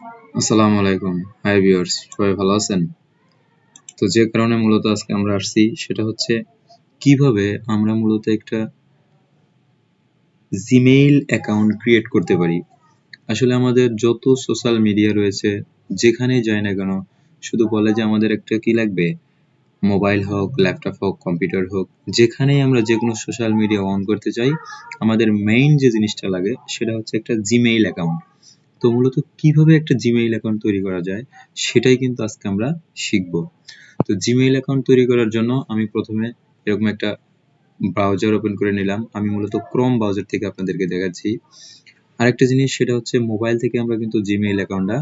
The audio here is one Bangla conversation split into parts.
আসসালামু আলাইকুম। হাই ভিউয়ার্স, সবাই ভালো আছেন? তো যে কারণে মূলত আজকে আমরা আসছি সেটা হচ্ছে কিভাবে আমরা মূলত একটা জিমেইল অ্যাকাউন্ট ক্রিয়েট করতে পারি। আসলে আমাদের যত সোশ্যাল মিডিয়া রয়েছে, যেখানেই যাই না কেন, শুধু বলে যে আমাদের একটা কি লাগবে, মোবাইল হোক, ল্যাপটপ হোক, কম্পিউটার হোক, যেখানেই আমরা যেকোনো সোশ্যাল মিডিয়া অন করতে চাই, আমাদের মেইন যে জিনিসটা লাগে সেটা হচ্ছে একটা জিমেইল অ্যাকাউন্ট। তো মূলত কিভাবে একটা জিমেইল অ্যাকাউন্ট তৈরি করা যায় সেটাই কিন্তু আজকে আমরা শিখব। তো জিমেইল অ্যাকাউন্ট তৈরি করার জন্য আমি প্রথমে এরকম একটা ব্রাউজার ওপেন করে নিলাম। আমি মূলত ক্রোম ব্রাউজার থেকে আপনাদেরকে দেখাচ্ছি। আরেকটা জিনিস সেটা হচ্ছে মোবাইল থেকে আমরা কিন্তু জিমেইল অ্যাকাউন্টটা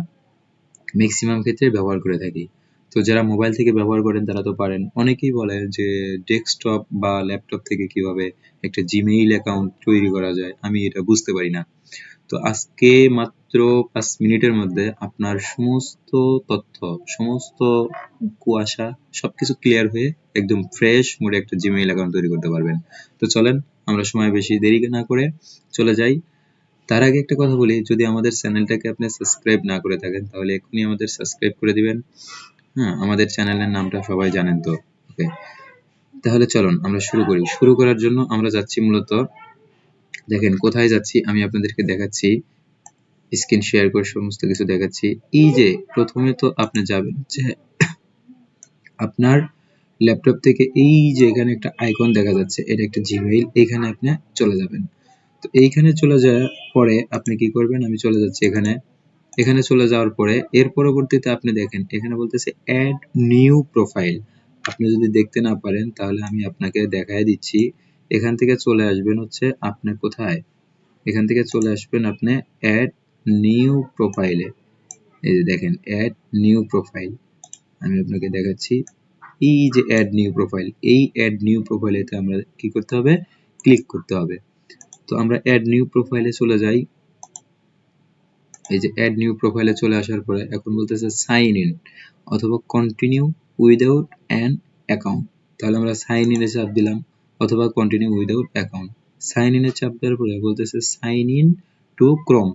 ম্যাক্সিমাম ক্ষেত্রে ব্যবহার করে থাকি। তো যারা মোবাইল থেকে ব্যবহার করেন তারা তো পারেন। অনেকেই বলে যে ডেস্কটপ বা ল্যাপটপ থেকে কিভাবে একটা জিমেইল অ্যাকাউন্ট তৈরি করা যায়, আমি এটা বুঝতে পারি না। তো আজকে মাত্র 5 মিনিটের মধ্যে আপনার সমস্ত তথ্য, সমস্ত কুয়াশা সবকিছু ক্লিয়ার হয়ে একদম ফ্রেশ মোডে একটা জিমেইল অ্যাকাউন্ট তৈরি করতে পারবেন। তো চলেন আমরা সময় বেশি দেরি না করে চলে যাই। তার আগে একটা কথা বলি, যদি আমাদের চ্যানেলটাকে আপনি সাবস্ক্রাইব না করে থাকেন তাহলে এখনই আমাদের সাবস্ক্রাইব করে দিবেন। হ্যাঁ, আমাদের চ্যানেলের নামটা সবাই জানেন তো। ওকে, তাহলে চলুন আমরা শুরু করি। শুরু করার জন্য আমরা যাচ্ছি মূলত, দেখেন কোথায় যাচ্ছি আমি আপনাদেরকে দেখাচ্ছি। স্ক্রিন শেয়ার করে সমস্ত কিছু দেখাচ্ছি। এই যে প্রথমে তো আপনি যাবেন যে আপনার ল্যাপটপ থেকে এই যে এখানে একটা আইকন দেখা যাচ্ছে, এটা একটা জিমেইল, এখানে আপনি চলে যাবেন। তো এইখানে চলে যাওয়ার পরে আপনি কি করবেন, আমি চলে যাচ্ছি এখানে। এখানে চলে যাওয়ার পরে এর পরবর্তীতে আপনি দেখেন এখানে বলতেছে অ্যাড নিউ প্রোফাইল। আপনি যদি দেখতে না পারেন তাহলে আমি আপনাকে দেখায় দিচ্ছি। এখান থেকে চলে আসবেন হচ্ছে আপনি কোথায়, এখান থেকে চলে আসবেন আপনি অ্যাড নিউ প্রোফাইলে। এই যে দেখেন অ্যাড নিউ প্রোফাইল, আমি আপনাকে দেখাচ্ছি। এই যে অ্যাড নিউ প্রোফাইল, এই অ্যাড নিউ প্রোফাইলেতে আমরা কি করতে হবে, ক্লিক করতে হবে। তো আমরা অ্যাড নিউ প্রোফাইলে চলে যাই। এই যে অ্যাড নিউ প্রোফাইলে চলে আসার পরে এখন বলতেছে সাইন ইন অথবা কন্টিনিউ উইদাউট অ্যান অ্যাকাউন্ট। তাহলে আমরা সাইন ইনে চাপ দিলাম অথবা কন্টিনিউ উইদাউট অ্যাকাউন্ট। সাইন ইনে চাপ দেওয়ার পরে বলতেছে সাইন ইন টু ক্রোম।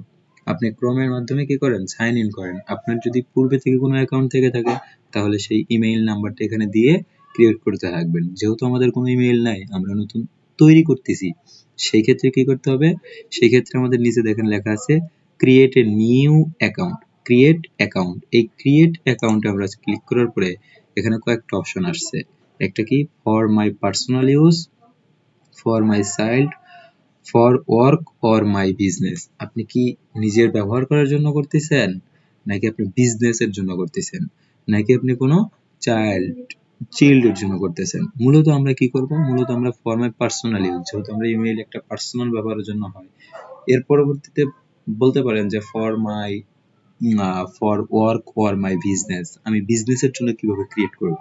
আপনি ক্রোমের মাধ্যমে কি করেন, সাইন ইন করেন। আপনার যদি পূর্বে থেকে কোনো অ্যাকাউন্ট থেকে থাকে তাহলে সেই ইমেইল নাম্বারটা এখানে দিয়ে ক্রিয়েট করতে থাকবেন। যেহেতু আমাদের কোনো ইমেইল নাই, আমরা নতুন তৈরি করতেছি, সেই ক্ষেত্রে কি করতে হবে, সেই ক্ষেত্রে আমাদের নিচে দেখেন লেখা আছে create a new account. Create account, এই ক্রিয়েট অ্যাকাউন্টে আমরা ক্লিক করার পরে এখানে কয়েকটা অপশন আসছে। একটা কি, for my personal use, for my child, for work or my business. আপনি কি নিজের ব্যবহার করার জন্য করতেছেন, নাকি আপনি বিজনেসের জন্য করতেছেন, নাকি আপনি কোনো চিল্ডের জন্য করতেছেন। মূলত আমরা কি করব, মূলত আমরা ফর মাই পার্সোনাল ইউজ, যেহেতু আমরা ইমেইল একটা পার্সোনাল ব্যবহারের জন্য হয়। এর পরবর্তীতে বলতে পারেন যে for work or my business, আমি বিজনেসের জন্য কিভাবে ক্রিয়েট করব।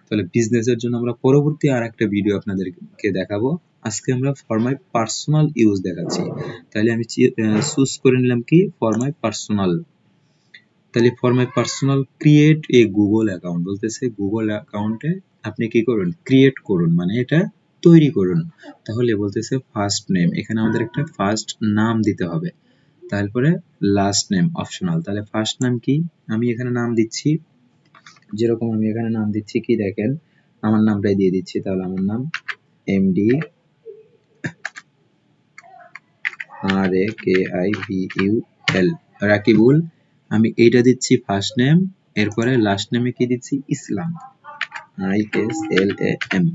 তাহলে বিজনেসের জন্য আমরা পরবর্তী আর একটা ভিডিও আপনাদেরকে দেখাবো। আজকে আমরা ফর মাই পার্সোনাল ইউজ দেখাচ্ছি। তাহলে আমি চুজ করে নিলাম কি, ফর মাই পার্সোনাল। তাহলে for my personal create a Google account বলতেছে, গুগল অ্যাকাউন্টে আপনি কি করুন, ক্রিয়েট করুন, মানে এটা তৈরি করুন। তাহলে বলতেছে ফার্স্ট নেম, এখানে আমাদের একটা ফার্স্ট নাম দিতে হবে। তারপরে লাস্ট নেম অপশনাল। তাহলে ফার্স্ট নাম কি, আমি এখানে নাম দিচ্ছি, যেরকম আমি এখানে নাম দিচ্ছি কি, দেখেন আমার নামটাই দিয়ে দিচ্ছি। তাহলে আমার নাম এমডি RAKIBUL, রাকিবুল। আমি এইটা দিচ্ছি ফার্স্ট নেম। এরপরে লাস্ট নেমে কি দিচ্ছি, ইসলাম, ISLAM।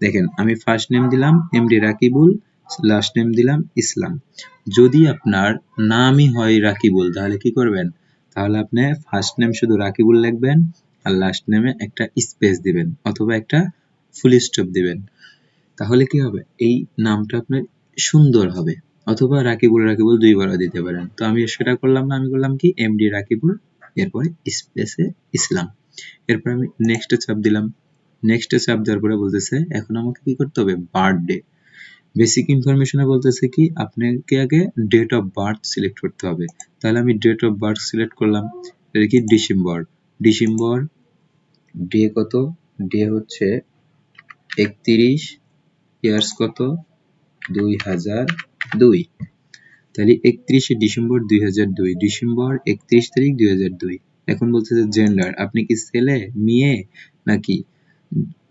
দেখেন আমি ফার্স্ট নেম দিলাম এমডি রাকিবুল, লাস্ট নেম দিলাম ইসলাম। যদি আপনার নামই হয় রাকিবুল তাহলে কি করবেন, তাহলে আপনি ফার্স্ট নেম শুধু রাকিবুল লিখবেন আর লাস্ট নেমে একটা স্পেস দিবেন অথবা একটা ফুল স্টপ দিবেন। তাহলে কি হবে, এই নামটা আপনার সুন্দর হবে। অথবা রাকিবুল রাকিবুল দুইবারও দিতে পারেন। তো আমি সেটা করলাম না, আমি করলাম কি এমডি রাকিবুল, এরপরে স্পেসে ইসলাম। এরপর আমি নেক্সটে চাপ দিলাম। নেক্সটে চাপ দেওয়ার পরে বলতেছে এখন আমাকে কি করতে হবে, বার্থডে। বেসিক ইনফরমেশনে বলতেছে কি আপনাকে আগে ডেট অফ বার্থ সিলেক্ট করতে হবে। তাহলে আমি ডেট অফ বার্থ সিলেক্ট করলাম, এটা কি ডিসেম্বর। ডিসেম্বর ডে কত, ডে হচ্ছে 31, ইয়ার্স কত, 2002। তাহলে 31শে ডিসেম্বর 2002, ডিসেম্বর 31 তারিখ 2002। এখন বলতেছে জেন্ডার, আপনি কি ছেলে মেয়ে নাকি?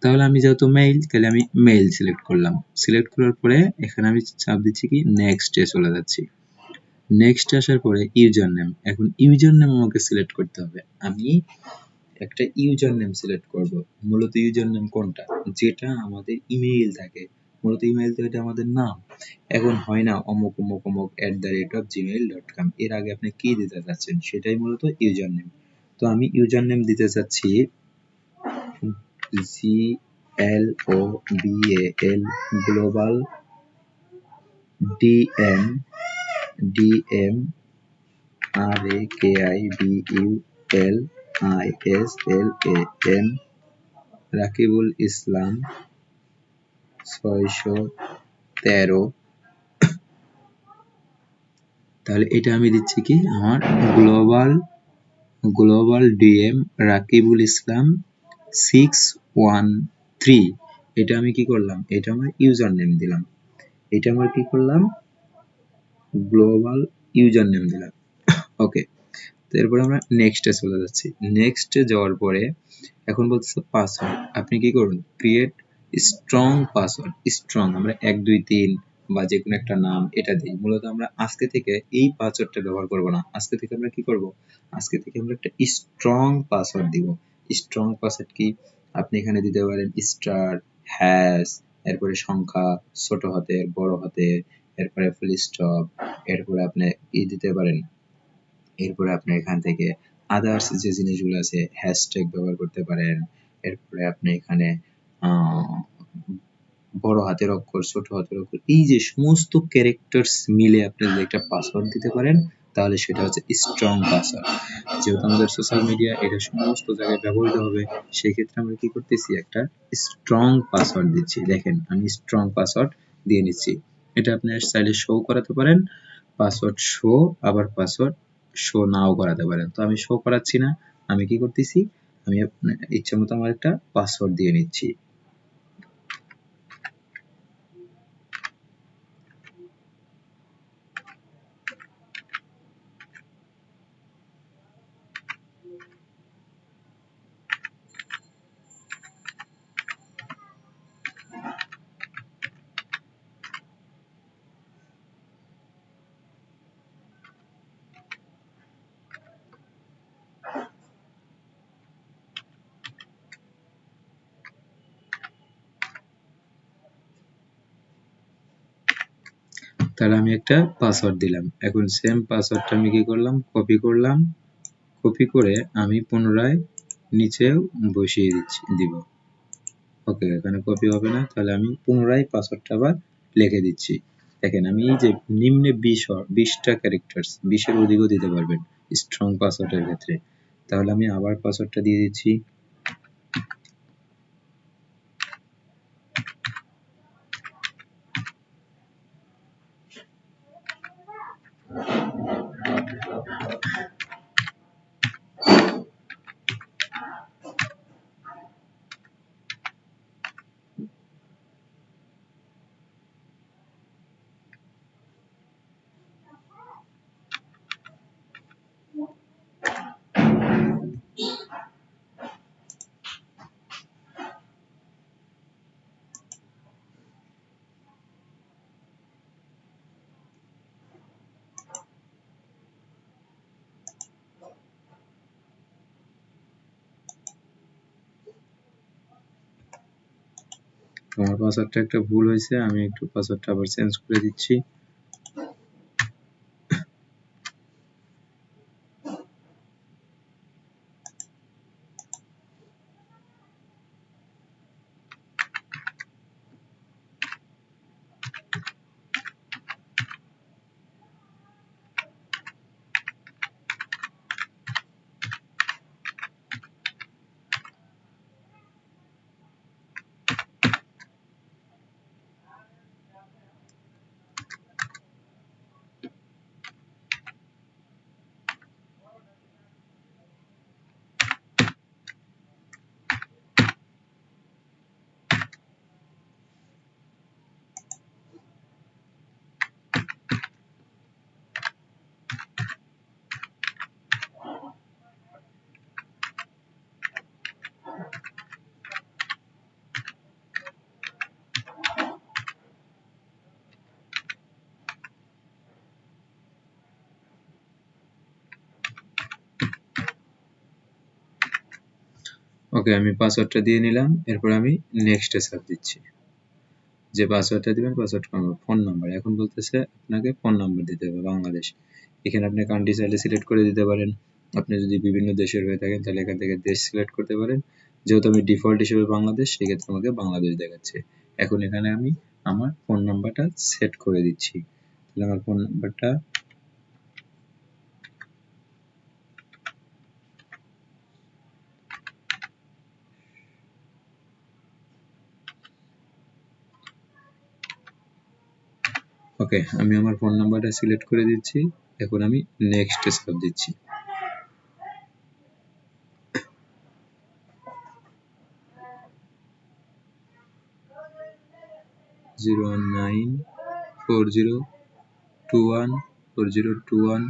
তাহলে আমি যেহেতু মেইল, তাহলে আমি মেইল সিলেক্ট করলাম। সিলেক্ট করার পরে এখানে আমি চাপ দিচ্ছি কি নেক্সটে চলে যাচ্ছি। নেক্সট আসার পরে ইউজার নেম, এখন ইউজার নেম আমাকে সিলেক্ট করতে হবে। আমি একটা ইউজার নেম সিলেক্ট করব। মূলত ইউজার নেম কোনটা, যেটা আমাদের ইমেইল থাকে, মূলত ইমেইল তো এটা আমাদের নাম। এখন হয় না অমুক অমুক অমুক @gmail.com, এর আগে আপনি কি দিতে চাচ্ছেন সেটাই মূলত ইউজার নেম। তো আমি ইউজার নেম দিতে চাচ্ছি GLOBAL গ্লোবাল DMRAKIBULISLAM রাকিবুল ইসলাম 613। তাহলে এটা আমি দিচ্ছি কি আমার গ্লোবাল গ্লোবাল ডিএম রাকিবুল ইসলাম 613। এটা আমি কি করলাম, এটা আমার ইউজার নেম দিলাম। এটা আমার কি করলাম, গ্লোবাল ইউজার নেম দিলাম। ওকে, তো এরপরে আমরা নেক্সটে চলে যাচ্ছি। নেক্সটে যাওয়ার পরে এখন বলতেছে পাসওয়ার্ড। আপনি কি করুন, ক্রিয়েট স্ট্রং পাসওয়ার্ড। স্ট্রং আমরা 1 2 3 বা যে কোনো একটা নাম এটা দিই। মূলত আমরা আজকে থেকে এই পাসওয়ার্ডটা ব্যবহার করব না। আজকে থেকে আমরা কি করব, আজকে থেকে আমরা একটা স্ট্রং পাসওয়ার্ড দিব। স্ট্রং পাসওয়ার্ড কি, আপনি এখানে দিতে পারেন স্টার, হ্যাশ, এরপরে সংখ্যা, ছোট হাতের বড় হাতের, এরপরে ফুল স্টপ, এরপরে আপনি দিতে পারেন। এরপরে আপনি এখান থেকে আদার্স যে জিনিসগুলো আছে হ্যাশট্যাগ ব্যবহার করতে পারেন। এরপরে আপনি এখানে বড় হাতের অক্ষর, ছোট হাতের অক্ষর, এই যে সমস্ত ক্যারেক্টার্স মিলে আপনি যদি একটা পাসওয়ার্ড দিতে পারেন, তাহলে সেটা হচ্ছে স্ট্রং পাসওয়ার্ড। যেহেতু আমাদের সোশ্যাল মিডিয়া এটা সমস্ত জায়গায় ব্যবহৃত হবে, সেই ক্ষেত্রে আমরা কি করতেছি, একটা স্ট্রং পাসওয়ার্ড দিচ্ছি। দেখেন আমি স্ট্রং পাসওয়ার্ড দিয়ে নিচ্ছি। এটা আপনি চাইলে শো করাতে পারেন, পাসওয়ার্ড শো, আবার পাসওয়ার্ড শো নাও করাতে পারেন। তো আমি শো করাচ্ছি না, আমি কি করতেছি, আমি ইচ্ছা মতো আমার একটা পাসওয়ার্ড দিয়ে নিচ্ছি। তাহলে আমি একটা পাসওয়ার্ড দিলাম। এখন সেম পাসওয়ার্ডটা আমি কি করলাম, কপি করলাম। কপি করে আমি পুনরায় নিচেও বসিয়ে দিব। ওকে, এখানে কপি হবে না, তাহলে আমি পুনরায় পাসওয়ার্ডটা আবার লিখে দিচ্ছি। দেখেন আমি এই যে নিম্নে 20টা ক্যারেক্টার্স, 20-এর অধিকও দিতে পারবেন স্ট্রং পাসওয়ার্ডের ক্ষেত্রে। তাহলে আমি আবার পাসওয়ার্ডটা দিয়ে দিচ্ছি। আমার পাসওয়ার্ডটা একটা ভুল হয়েছে, আমি একটু পাসওয়ার্ডটা আবার চেঞ্জ করে দিচ্ছি। ওকে, আমি পাসওয়ার্ডটা দিয়ে নিলাম, এরপর আমি নেক্সটে চাপ দিচ্ছি। যে পাসওয়ার্ডটা দিবেন পাসওয়ার্ড আমার ফোন নাম্বার, এখন বলতেছে আপনাকে ফোন নাম্বার দিতে হবে বাংলাদেশ। এখানে আপনি কান্ট্রি চাইলে সিলেক্ট করে দিতে পারেন। আপনি যদি বিভিন্ন দেশের হয়ে থাকেন তাহলে এখান থেকে দেশ সিলেক্ট করতে পারেন। যেহেতু আমি ডিফল্ট হিসেবে বাংলাদেশ, সেক্ষেত্রে আমাকে বাংলাদেশ দেখাচ্ছে। এখন এখানে আমি আমার ফোন নাম্বারটা সেট করে দিচ্ছি। তাহলে আমার ফোন নাম্বারটা ওকে, আমি আমার ফোন নাম্বারটা সিলেক্ট করে দিচ্ছি। এখন আমি নেক্সট চাপ দিচ্ছি। Zero one nine four zero two one four zero two one.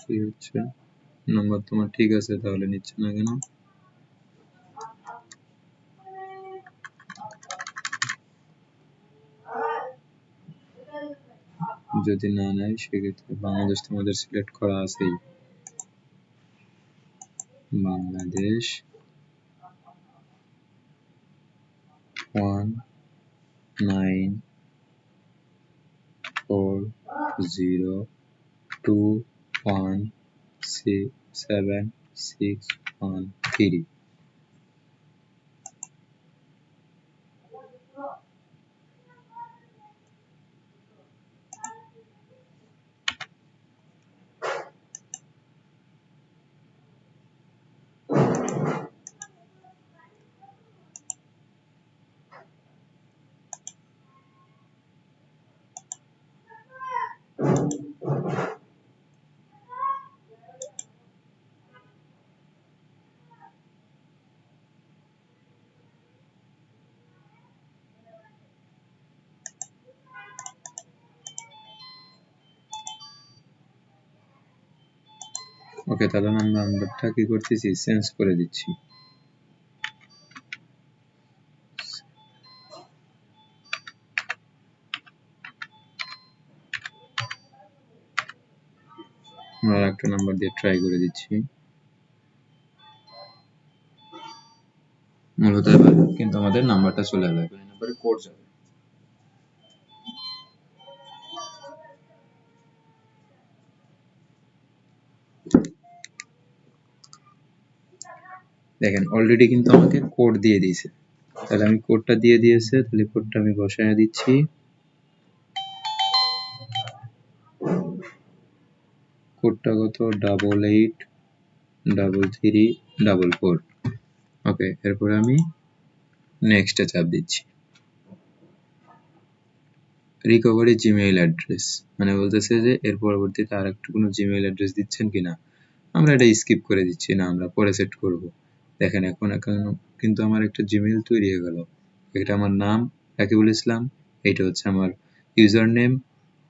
কি হচ্ছে, নাম্বার তোমার ঠিক আছে, তাহলে নিচ্ছে না কেন? যদি না নেয় সেক্ষেত্রে বাংলাদেশ তোমাদের সিলেক্ট করা আছেই। বাংলাদেশ 1940217613। ওকে, তাহলে আমি নাম্বারটা কি করতেছি, চেঞ্জ করে দিচ্ছি। আমরা একটা নাম্বার দিয়ে ট্রাই করে দিচ্ছি। মূলত এবার কিন্তু আমাদের নাম্বারটা চলে আসবে, এই নাম্বারে কোড যাবে। দেখেন অলরেডি কিন্তু আমাকে কোড দিয়ে দিয়েছে। তাহলে আমি কোডটা দিয়ে দিয়েছে, তাহলে কোডটা আমি বসায় দিচ্ছি। কোডটা কত, 883344। ওকে, এরপরে আমি নেক্সটে চাপ দিচ্ছি। রিকভারি জিমেইল অ্যাড্রেস, মানে বলতেছে যে এর পরবর্তীতে আর একটু কোনো জিমেইল অ্যাড্রেস দিচ্ছেন কিনা। আমরা এটা স্কিপ করে দিচ্ছি, না আমরা পরে সেট করব। দেখেন এখন কিন্তু আমার একটা জিমেইল তৈরি হয়ে গেল। এটা আমার নাম রাকিবুল ইসলাম, এটা হচ্ছে আমার ইউজার নেম,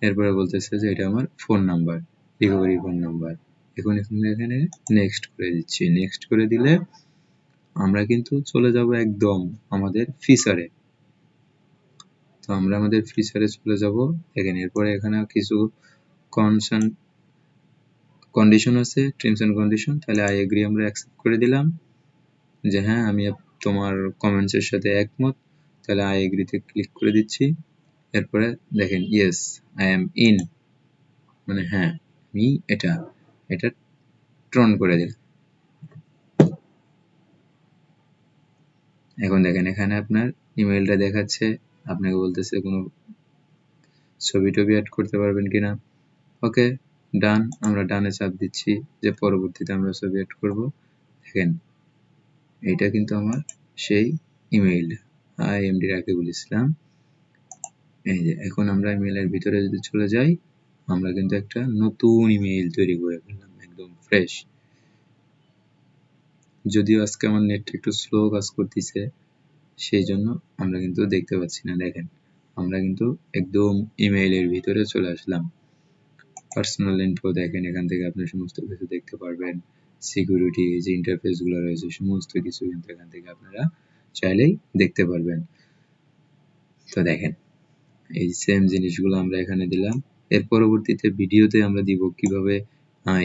এরপরে বলতেছে যে এটা আমার phone number, recovery phone number. এখন এখানে নেক্সট করে দিচ্ছি। নেক্সট করে দিলে আমরা কিন্তু চলে যাব একদম আমাদের ফিচারে। তো আমরা আমাদের ফিচারে চলে যাব। দেখেন এরপরে এখানে কিছু কন্ডিশন আছে, টার্মস এন্ড কন্ডিশন। তাহলে আই এগ্রি আমরা অ্যাকসেপ্ট করে দিলাম যে হ্যাঁ আমি তোমার কমেন্টস এর সাথে একমত। তাহলে আই এগ্রিতে ক্লিক করে দিচ্ছি। এরপরে দেখেন ইয়েস আই এম ইন, মানে হ্যাঁ আমি এটা ট্রন করে দিলাম। এখন দেখেন এখানে আপনার ইমেইলটা দেখাচ্ছে, আপনাকে বলতেছে কোনো ছবি টবি অ্যাড করতে পারবেন কিনা। ওকে ডান, আমরা ডানে চাপ দিচ্ছি যে পরবর্তীতে আমরা ছবি অ্যাড করব। দেখেন এটা কিন্তু আমার সেই ইমেইল, হাই এমডি রাকিবুল ইসলাম। এই যে এখন আমরা ইমেইলের ভিতরে যদি চলে যাই, আমরা কিন্তু একটা নতুন ইমেইল তৈরি করে ফেললাম, একদম ফ্রেশ। যদিও আজকে আমার নেটটা একটু স্লো কাজ করতেছে, সেই জন্য আমরা কিন্তু দেখতে পাচ্ছি না। দেখেন আমরা কিন্তু একদম ইমেইলের ভিতরে চলে আসলাম। পার্সোনাল ইনফো দেখেন, এখান থেকে আপনি সমস্ত কিছু দেখতে পারবেন। সিকিউরিটি যে ইন্টারফেস গুলো রয়েছে সমস্ত কিছু কিন্তু এখান থেকে আপনারা চাইলেই দেখতে পারবেন। তো দেখেন এই সেম জিনিসগুলো আমরা এখানে দিলাম। এর পরবর্তীতে ভিডিওতে আমরা দিব কিভাবে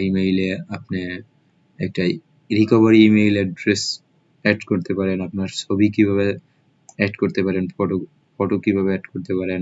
ইমেইলে আপনি একটা রিকভারি ইমেইল অ্যাড্রেস অ্যাড করতে পারেন, আপনার ছবি কিভাবে অ্যাড করতে পারেন, ফটো কিভাবে অ্যাড করতে পারেন,